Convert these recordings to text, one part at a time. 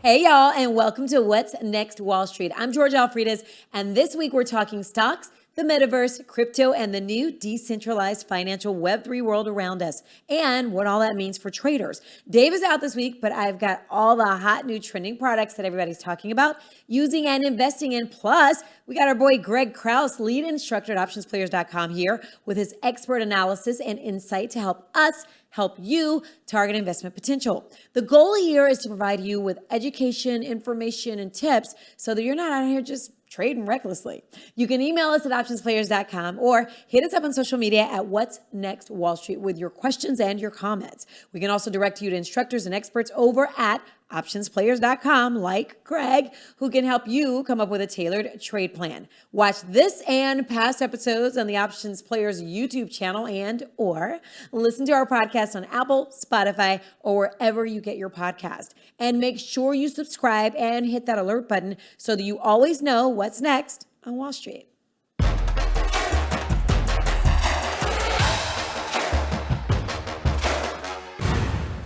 Hey y'all, and welcome to What's Next Wall Street. I'm George Alfredas, and this week we're talking stocks, the metaverse, crypto, and the new decentralized financial Web3 world around us, and what all that means for traders. Dave is out this week, but I've got all the hot new trending products that everybody's talking about, using and investing in. Plus, we got our boy Greg Krause, lead instructor at OptionsPlayers.com here with his expert analysis and insight to help you target investment potential. The goal here is to provide you with education, information, and tips so that you're not out here just trading recklessly. You can email us at OptionsPlayers.com or hit us up on social media at What's Next Wall Street with your questions and your comments. We can also direct you to instructors and experts over at OptionsPlayers.com, like Craig, who can help you come up with a tailored trade plan. Watch this and past episodes on the Options Players YouTube channel or listen to our podcast on Apple, Spotify, or wherever you get your podcast. And make sure you subscribe and hit that alert button so that you always know what's next on Wall Street.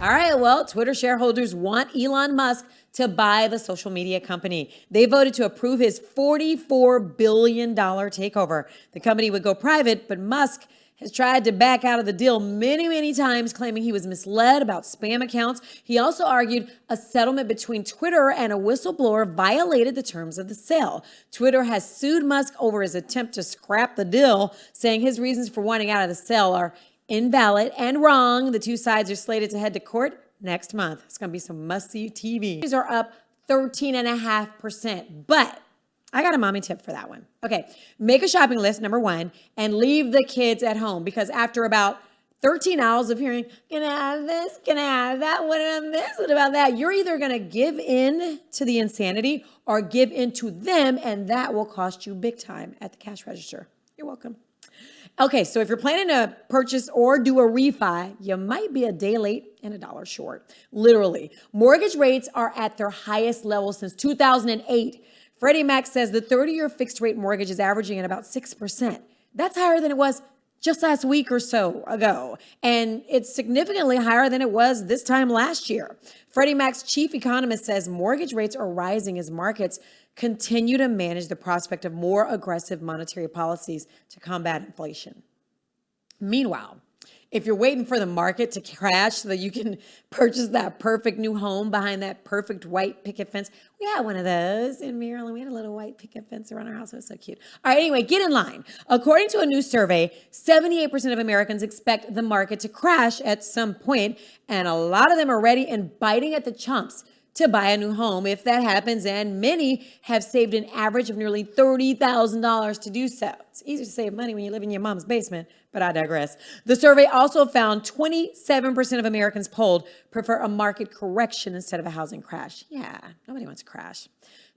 All right, well, Twitter shareholders want Elon Musk to buy the social media company. They voted to approve his $44 billion takeover. The company would go private, but Musk has tried to back out of the deal many times, claiming he was misled about spam accounts. He also argued a settlement between Twitter and a whistleblower violated the terms of the sale. Twitter has sued Musk over his attempt to scrap the deal, saying his reasons for wanting out of the sale are invalid and wrong. The two sides are slated to head to court next month. It's going to be some must-see TV. These are up 13.5%, but I got a mommy tip for that one. Okay, make a shopping list, number one, and leave the kids at home, because after about 13 hours of hearing, can I have this, can I have that, what about this, what about that, you're either going to give in to the insanity or give in to them, and that will cost you big time at the cash register. You're welcome. Okay, so if you're planning to purchase or do a refi, you might be a day late and $1 short. Literally. Mortgage rates are at their highest level since 2008. Freddie Mac says the 30-year fixed rate mortgage is averaging at about 6%. That's higher than it was just last week or so ago. And it's significantly higher than it was this time last year. Freddie Mac's chief economist says mortgage rates are rising as markets continue to manage the prospect of more aggressive monetary policies to combat inflation. Meanwhile, if you're waiting for the market to crash so that you can purchase that perfect new home behind that perfect white picket fence, we had one of those in Maryland. We had a little white picket fence around our house. It was so cute. All right, anyway, get in line. According to a new survey, 78% of Americans expect the market to crash at some point, and a lot of them are ready and biting at the chumps to buy a new home if that happens, and many have saved an average of nearly $30,000 to do so. It's easy to save money when you live in your mom's basement, but I digress. The survey also found 27% of Americans polled prefer a market correction instead of a housing crash. Yeah, nobody wants a crash.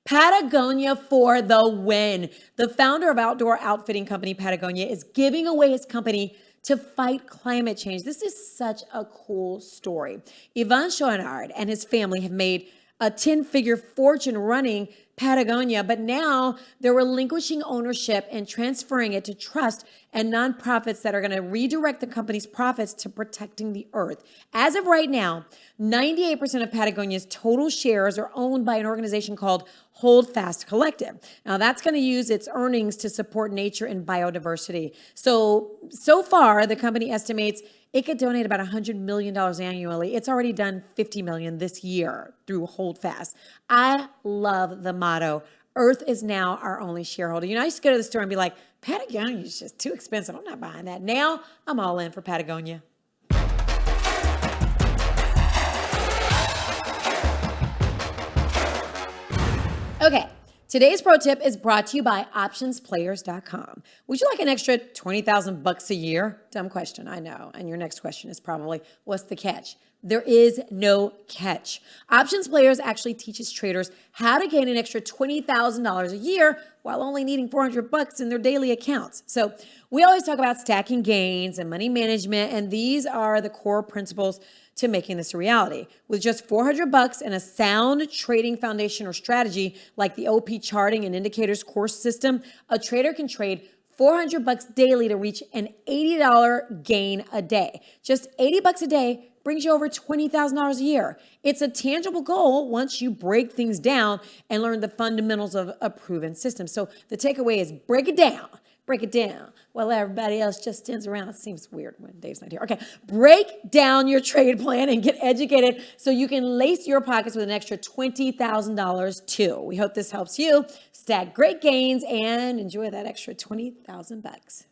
Patagonia for the win. The founder of outdoor outfitting company Patagonia is giving away his company to fight climate change. This is such a cool story. Yvon Chouinard and his family have made a 10-figure fortune running Patagonia, but now they're relinquishing ownership and transferring it to trust and nonprofits that are going to redirect the company's profits to protecting the earth. As of right now, 98% of Patagonia's total shares are owned by an organization called Hold Fast Collective. Now, that's going to use its earnings to support nature and biodiversity. So far, the company estimates it could donate about $100 million annually. It's already done $50 million this year through Hold Fast. I love the motto, Earth is now our only shareholder. You know, I used to go to the store and be like, Patagonia is just too expensive. I'm not buying that. Now I'm all in for Patagonia. Okay. Today's pro tip is brought to you by OptionsPlayers.com. Would you like an extra $20,000 a year? Dumb question, I know. And your next question is probably, what's the catch? There is no catch. Options Players actually teaches traders how to gain an extra $20,000 a year while only needing $400 in their daily accounts. So we always talk about stacking gains and money management, and these are the core principles to making this a reality. With just $400 and a sound trading foundation or strategy like the OP charting and indicators course system, a trader can trade $400 daily to reach an $80 gain a day. Just $80 a day brings you over $20,000 a year. It's a tangible goal once you break things down and learn the fundamentals of a proven system. So the takeaway is break it down. Break it down while everybody else just stands around. It seems weird when Dave's not here. Okay, break down your trade plan and get educated so you can lace your pockets with an extra $20,000 too. We hope this helps you stack great gains and enjoy that extra $20,000.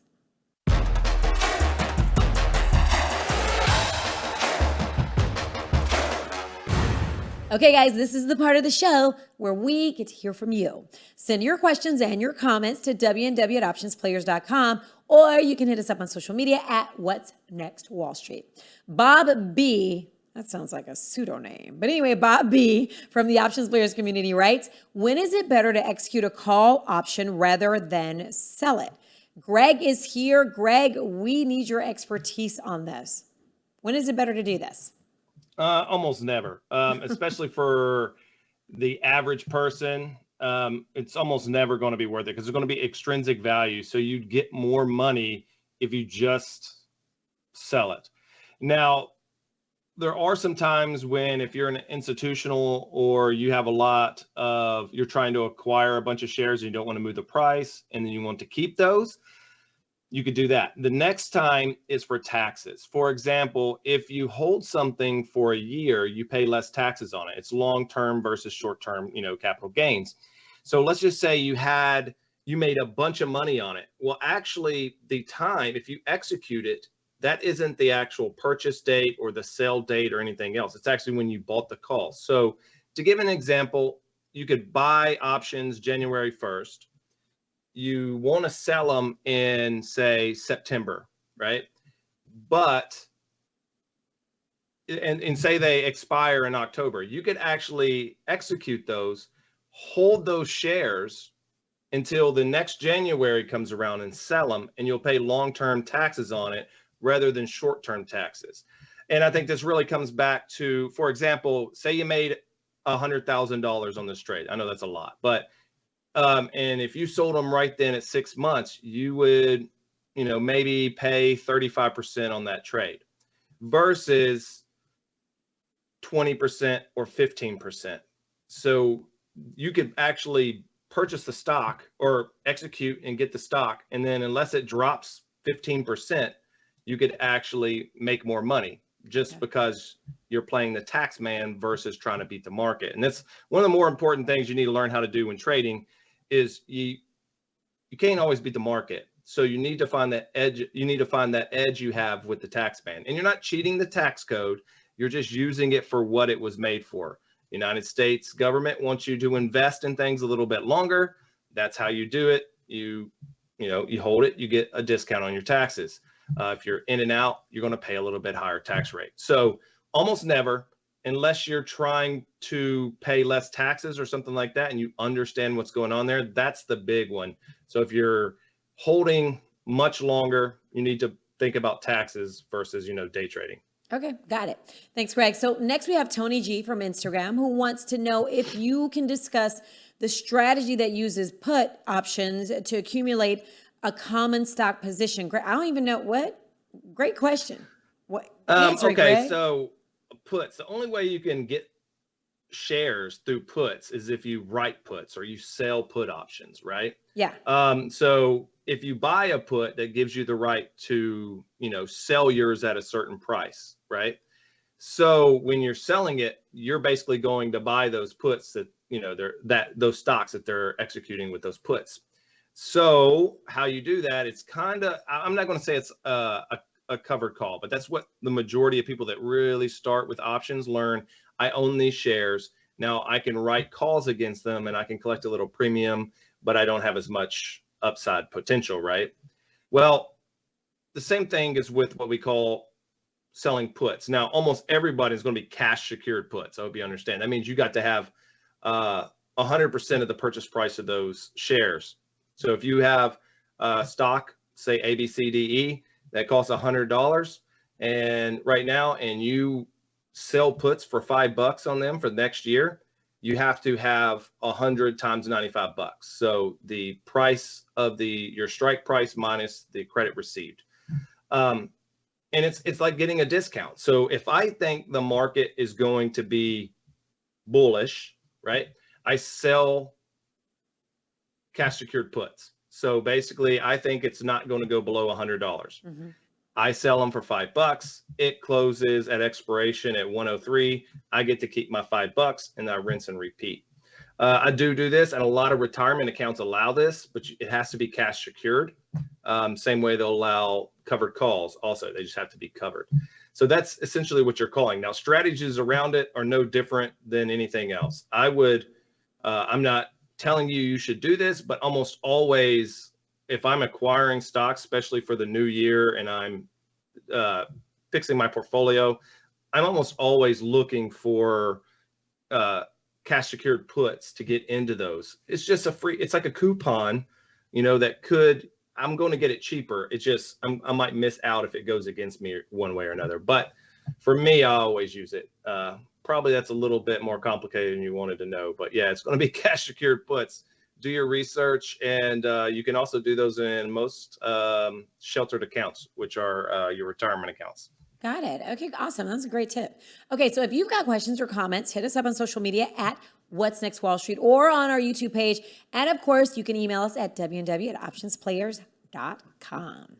Okay, guys, this is the part of the show where we get to hear from you. Send your questions and your comments to wnws@OptionsPlayers.com, or you can hit us up on social media at What's Next Wall Street. Bob B, that sounds like a pseudonym, but anyway, Bob B from the Options Players community writes, when is it better to execute a call option rather than sell it? Greg is here. Greg, we need your expertise on this. When is it better to do this? Almost never, especially for the average person. It's almost never going to be worth it because there's going to be extrinsic value. So you'd get more money if you just sell it. Now, there are some times when if you're an institutional or you have you're trying to acquire a bunch of shares and you don't want to move the price and then you want to keep those, you could do that. The next time is for taxes. For example, if you hold something for a year, you pay less taxes on it. It's long-term versus short-term, capital gains. So let's just say you made a bunch of money on it. Well, actually the time, if you execute it, that isn't the actual purchase date or the sale date or anything else. It's actually when you bought the call. So to give an example, you could buy options January 1st. You want to sell them in, say, September, right? But, and say they expire in October, you could actually execute those, hold those shares until the next January comes around and sell them, and you'll pay long-term taxes on it rather than short-term taxes. And I think this really comes back to, for example, say you made $100,000 on this trade. I know that's a lot, but and if you sold them right then at 6 months, you would, maybe pay 35% on that trade versus 20% or 15%. So you could actually purchase the stock or execute and get the stock. And then unless it drops 15%, you could actually make more money just because you're playing the tax man versus trying to beat the market. And that's one of the more important things you need to learn how to do when trading is you can't always beat the market. So you need to find that edge. You need to find that edge you have with the tax man. And you're not cheating the tax code. You're just using it for what it was made for. United States government wants you to invest in things a little bit longer. That's how you do it. You hold it, you get a discount on your taxes. If you're in and out, you're going to pay a little bit higher tax rate. So almost never, unless you're trying to pay less taxes or something like that, and you understand what's going on there, that's the big one. So if you're holding much longer, you need to think about taxes versus, day trading. Okay, got it. Thanks, Greg. So next we have Tony G from Instagram who wants to know if you can discuss the strategy that uses put options to accumulate a stock position. I don't even know what. Great question. What? Okay, Greg? So puts, the only way you can get shares through puts is if you write puts or you sell put options, right? Yeah. So if you buy a put, that gives you the right to, sell yours at a certain price, right? So when you're selling it, you're basically going to buy those puts that, those stocks that they're executing with those puts. So how you do that, it's I'm not going to say it's a covered call, but that's what the majority of people that really start with options learn. I own these shares. Now I can write calls against them and I can collect a little premium, but I don't have as much upside potential, right? Well, the same thing is with what we call selling puts. Now, almost everybody is going to be cash secured puts. I hope you understand. That means you got to have 100% of the purchase price of those shares. So if you have stock, say ABCDE, that costs $100, and right now, and you sell puts for $5 on them for next year, you have to have 100 times $95. So the price of your strike price minus the credit received. And and it's like getting a discount. So if I think the market is going to be bullish, right, I sell cash secured puts. So basically, I think it's not going to go below $100. Mm-hmm. I sell them for $5. It closes at expiration at 103. I get to keep my $5 and I rinse and repeat. I do this, and a lot of retirement accounts allow this, but it has to be cash secured. Same way they'll allow covered calls. Also, they just have to be covered. So that's essentially what you're calling. Now, strategies around it are no different than anything else. I'm not telling you should do this, but almost always, if I'm acquiring stocks, especially for the new year, and I'm fixing my portfolio, I'm almost always looking for cash secured puts to get into those. It's just it's like a coupon, I'm going to get it cheaper. It's just, I might miss out if it goes against me one way or another. But for me, I always use it. Probably that's a little bit more complicated than you wanted to know, but yeah, it's going to be cash secured puts. Do your research, and you can also do those in most sheltered accounts, which are your retirement accounts. Got it. Okay, awesome. That's a great tip. Okay, so if you've got questions or comments, hit us up on social media at What's Next Wall Street or on our YouTube page. And of course, you can email us at wnws@OptionsPlayers.com.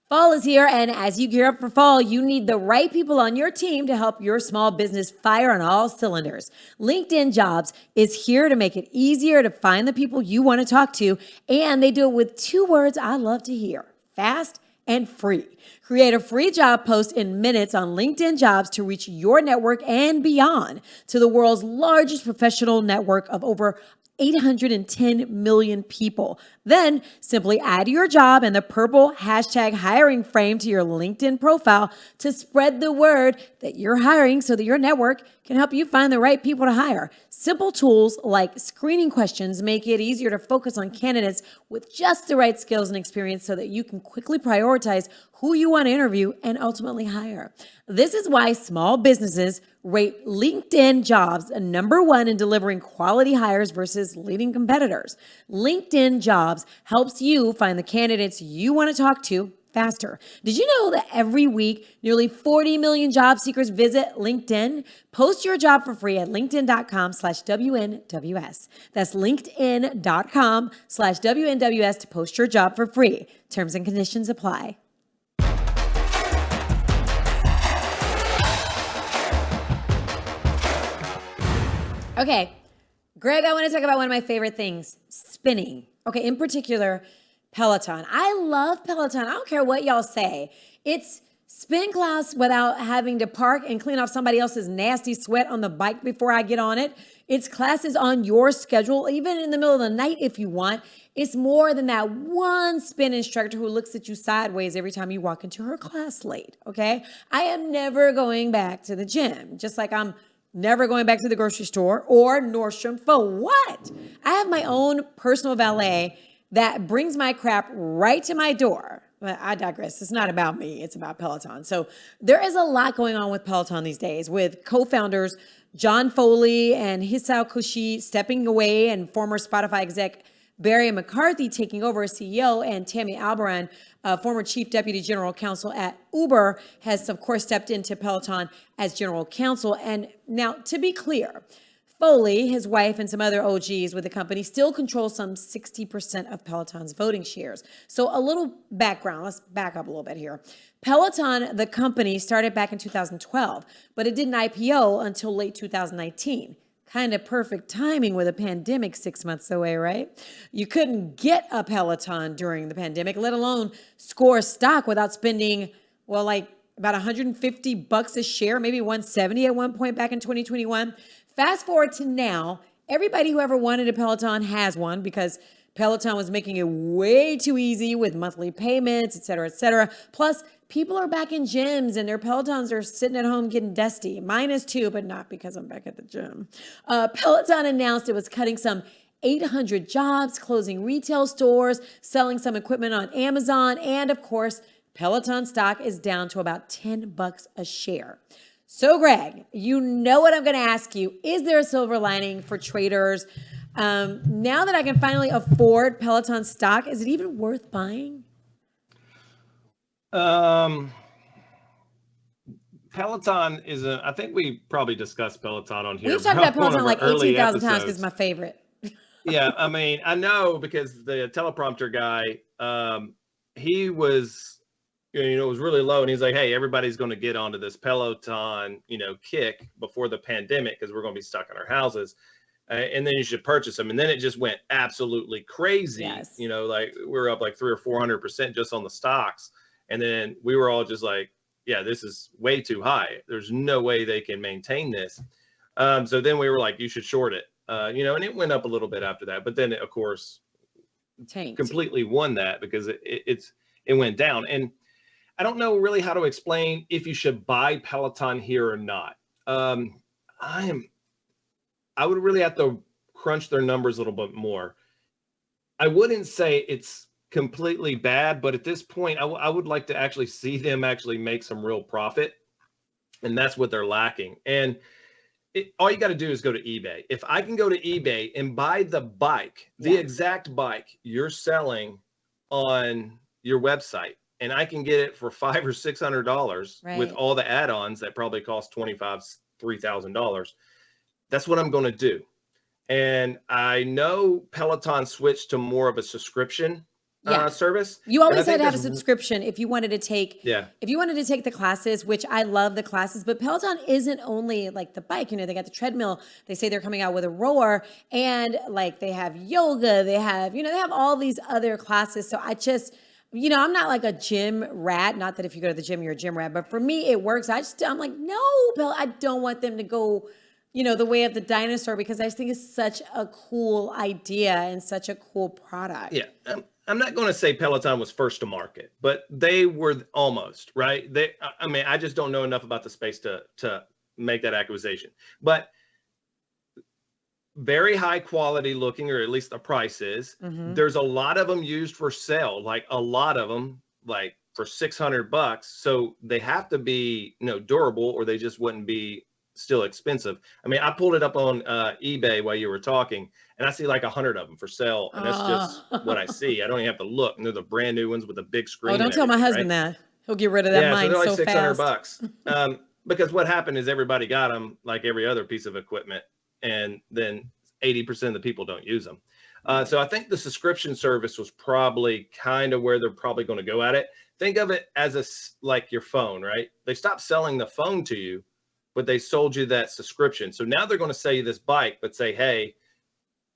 Fall is here, and as you gear up for fall, you need the right people on your team to help your small business fire on all cylinders. LinkedIn Jobs is here to make it easier to find the people you want to talk to, and they do it with 2 words I love to hear: fast and free. Create a free job post in minutes on LinkedIn Jobs to reach your network and beyond to the world's largest professional network of over 810 million people. Then simply add your job and the purple #hiring frame to your LinkedIn profile to spread the word that you're hiring so that your network can help you find the right people to hire. Simple tools like screening questions make it easier to focus on candidates with just the right skills and experience so that you can quickly prioritize who you want to interview and ultimately hire. This is why small businesses rate LinkedIn Jobs #1 in delivering quality hires versus leading competitors. LinkedIn Jobs helps you find the candidates you want to talk to faster. Did you know that every week, nearly 40 million job seekers visit LinkedIn? Post your job for free at linkedin.com/WNWS. That's linkedin.com/WNWS to post your job for free. Terms and conditions apply. Okay, Greg, I want to talk about one of my favorite things, spinning. Okay, in particular, Peloton. I love Peloton. I don't care what y'all say. It's spin class without having to park and clean off somebody else's nasty sweat on the bike before I get on it. It's classes on your schedule, even in the middle of the night if you want. It's more than that one spin instructor who looks at you sideways every time you walk into her class late, okay? I am never going back to the gym, just like I'm never going back to the grocery store or Nordstrom for what? I have my own personal valet that brings my crap right to my door. But I digress. It's not about me. It's about Peloton. So there is a lot going on with Peloton these days, with co-founders John Foley and Hisao Kushi stepping away and former Spotify exec Barry McCarthy taking over as CEO, and Tammy Albarn, former chief deputy general counsel at Uber, has of course stepped into Peloton as general counsel. And now, to be clear, Foley, his wife, and some other OGs with the company still control some 60% of Peloton's voting shares. So a little background, let's back up a little bit here. Peloton, the company, started back in 2012, but it didn't IPO until late 2019. Kind of perfect timing with a pandemic 6 months away, right? You couldn't get a Peloton during the pandemic, let alone score stock without spending, well, like about $150 a share, maybe $170 at one point back in 2021. Fast forward to now, everybody who ever wanted a Peloton has one because Peloton was making it way too easy with monthly payments, et cetera, et cetera. Plus, people are back in gyms and their Pelotons are sitting at home getting dusty. Mine is too, but not because I'm back at the gym. Peloton announced it was cutting some 800 jobs, closing retail stores, selling some equipment on Amazon, and of course, Peloton stock is down to about $10 a share. So, Greg, you know what I'm going to ask you. Is there a silver lining for traders? Now that I can finally afford Peloton stock, is it even worth buying? Peloton is I think we probably discussed Peloton on here. We've talked about One Peloton of our like early 18,000 times because episodes. it's my favorite. Yeah, I mean, I know because the teleprompter guy, he was, it was really low, and he's like, "Hey, everybody's going to get onto this Peloton, kick before the pandemic because we're going to be stuck in our houses, and then you should purchase them." And then it just went absolutely crazy. Yes. Like we were up like 300 or 400% just on the stocks, and then we were all just like, "Yeah, this is way too high. There's no way they can maintain this." So then we were like, "You should short it." And it went up a little bit after that, but then of course Tanked. completely won that because it went down. And I don't know really how to explain if you should buy Peloton here or not. I would really have to crunch their numbers a little bit more. I wouldn't say it's completely bad, but at this point, I would like to actually see them actually make some real profit, and that's what they're lacking. And all you got to do is go to eBay. If I can go to eBay and buy the bike, the exact bike you're selling on your website, and I can get it for $500 or $600 with all the add-ons that probably cost $3,000. That's what I'm going to do. And I know Peloton switched to more of a subscription service. You always had to have a subscription if you wanted to take the classes, which I love the classes, but Peloton isn't only like the bike, they got the treadmill. They say they're coming out with a rower, and like they have yoga, they have all these other classes. So I just, I'm not like a gym rat. Not that if you go to the gym, you're a gym rat, but for me, it works. I'm like, no, I don't want them to go, the way of the dinosaur, because I just think it's such a cool idea and such a cool product. Yeah. I'm not going to say Peloton was first to market, but they were almost, right? I just don't know enough about the space to make that accusation. But very high quality looking, or at least the price is. Mm-hmm. There's a lot of them used for sale, like a lot of them, like for $600. So they have to be, durable, or they just wouldn't be still expensive. I pulled it up on eBay while you were talking, and I see like 100 of them for sale, and that's just what I see. I don't even have to look. And they're the brand new ones with the big screen. Oh, don't tell my husband that. He'll get rid of that mine so fast. Yeah, so they're like $600. Because what happened is everybody got them like every other piece of equipment, and then 80% of the people don't use them. So I think the subscription service was probably kind of where they're probably going to go at it. Think of it as like your phone, right? They stopped selling the phone to you, but they sold you that subscription. So now they're going to sell you this bike, but say, hey,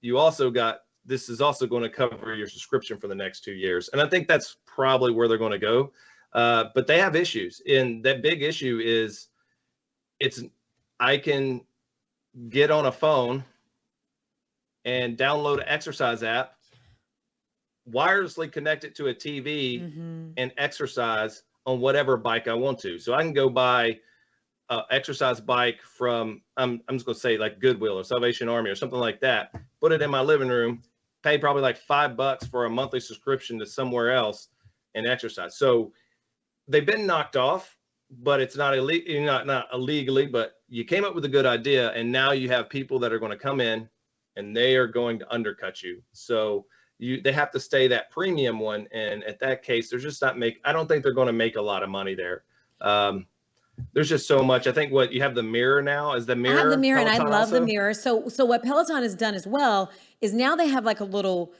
this is also going to cover your subscription for the next 2 years. And I think that's probably where they're going to go. But they have issues. And that big issue is I can get on a phone and download an exercise app, wirelessly connect it to a TV, and exercise on whatever bike I want to. So I can go buy exercise bike from, I'm just going to say like Goodwill or Salvation Army or something like that, put it in my living room, pay probably like $5 for a monthly subscription to somewhere else and exercise. So they've been knocked off, but it's not illegal, not illegally, but you came up with a good idea. And now you have people that are going to come in and they are going to undercut you. So they have to stay that premium one. And at that case, there's just I don't think they're going to make a lot of money there. There's just so much. I think you have the mirror now. Is the mirror? I have the mirror, Peloton and I love also? the mirror. So what Peloton has done as well is now they have like a little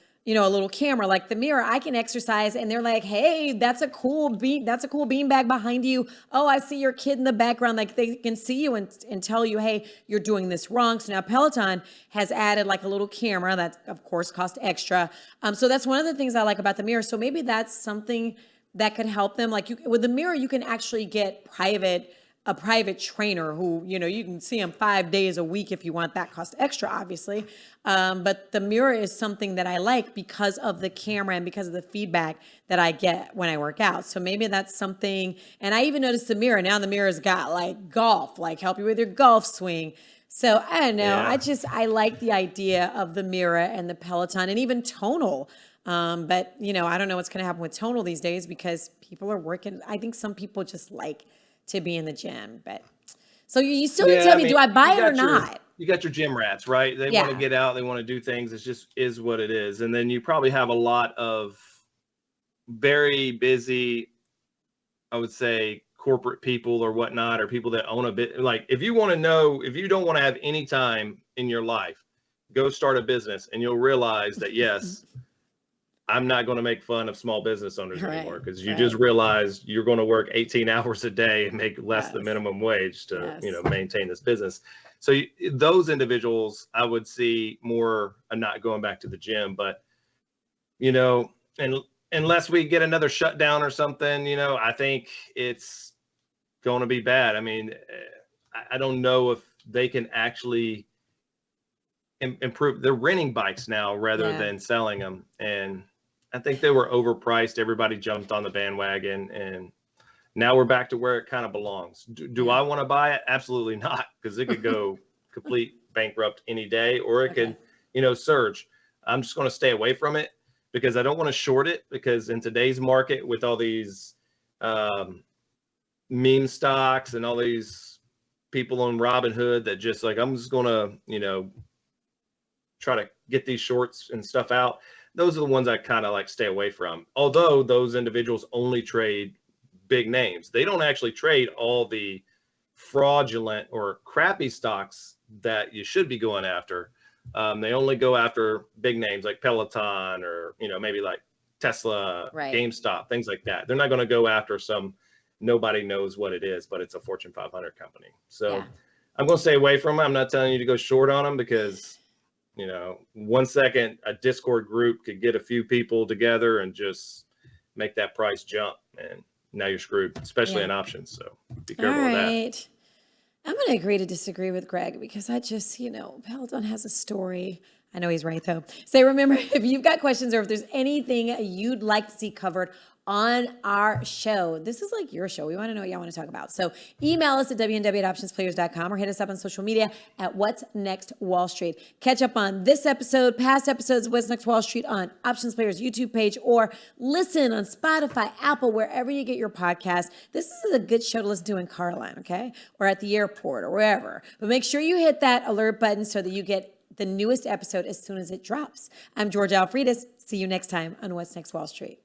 camera, like the mirror. I can exercise, and they're like, "Hey, that's a cool beanbag behind you. Oh, I see your kid in the background." Like they can see you and tell you, "Hey, you're doing this wrong." So now Peloton has added like a little camera that, of course, costs extra. So that's one of the things I like about the mirror. So maybe that's something that could help them. Like with the mirror, you can actually get a private trainer who, you can see them 5 days a week if you want. That costs extra, obviously. But the mirror is something that I like because of the camera and because of the feedback that I get when I work out. So maybe that's something. And I even noticed the mirror. Now the mirror's got like golf, like help you with your golf swing. So I don't know. Yeah. I like the idea of the mirror and the Peloton and even tonal. But I don't know what's going to happen with tonal these days because people are working. I think some people just like to be in the gym, but so you still need to tell me, do I buy it or not? You got your gym rats, right? They want to get out. They want to do things. It just is what it is. And then you probably have a lot of very busy, I would say, corporate people or whatnot, or people that own a bit. Like, if you want to know, if you don't want to have any time in your life, go start a business, and you'll realize that, yes, I'm not going to make fun of small business owners anymore, because you just realize you're going to work 18 hours a day and make less than minimum wage to, maintain this business. So those individuals, I would see more not going back to the gym, but, and unless we get another shutdown or something, I think it's going to be bad. I mean, I don't know if they can actually improve. They're renting bikes now rather than selling them. And I think they were overpriced. Everybody jumped on the bandwagon, and now we're back to where it kind of belongs. Do I want to buy it? Absolutely not, because it could go complete bankrupt any day, or it could, surge. I'm just going to stay away from it, because I don't want to short it, because in today's market with all these meme stocks and all these people on Robinhood that just like, I'm just going to, try to get these shorts and stuff out. Those are the ones I kind of like stay away from. Although those individuals only trade big names. They don't actually trade all the fraudulent or crappy stocks that you should be going after. They only go after big names like Peloton, or, maybe like Tesla, GameStop, things like that. They're not going to go after some, nobody knows what it is, but it's a Fortune 500 company. So I'm going to stay away from them. I'm not telling you to go short on them, because 1 second, a Discord group could get a few people together and just make that price jump, and now you're screwed, especially in options. So be careful of that. I'm going to agree to disagree with Greg, because I just, Peloton has a story. I know he's right, though. So remember, if you've got questions, or if there's anything you'd like to see covered on our show, this is like your show. We want to know what y'all want to talk about. So email us at wnws@OptionsPlayers.com, or hit us up on social media at What's Next Wall Street. Catch up on this episode, past episodes of What's Next Wall Street on Options Players YouTube page, or listen on Spotify, Apple, wherever you get your podcast. This is a good show to listen to in Carline, okay? Or at the airport, or wherever. But make sure you hit that alert button so that you get the newest episode as soon as it drops. I'm Georgia Alfredas. See you next time on What's Next Wall Street.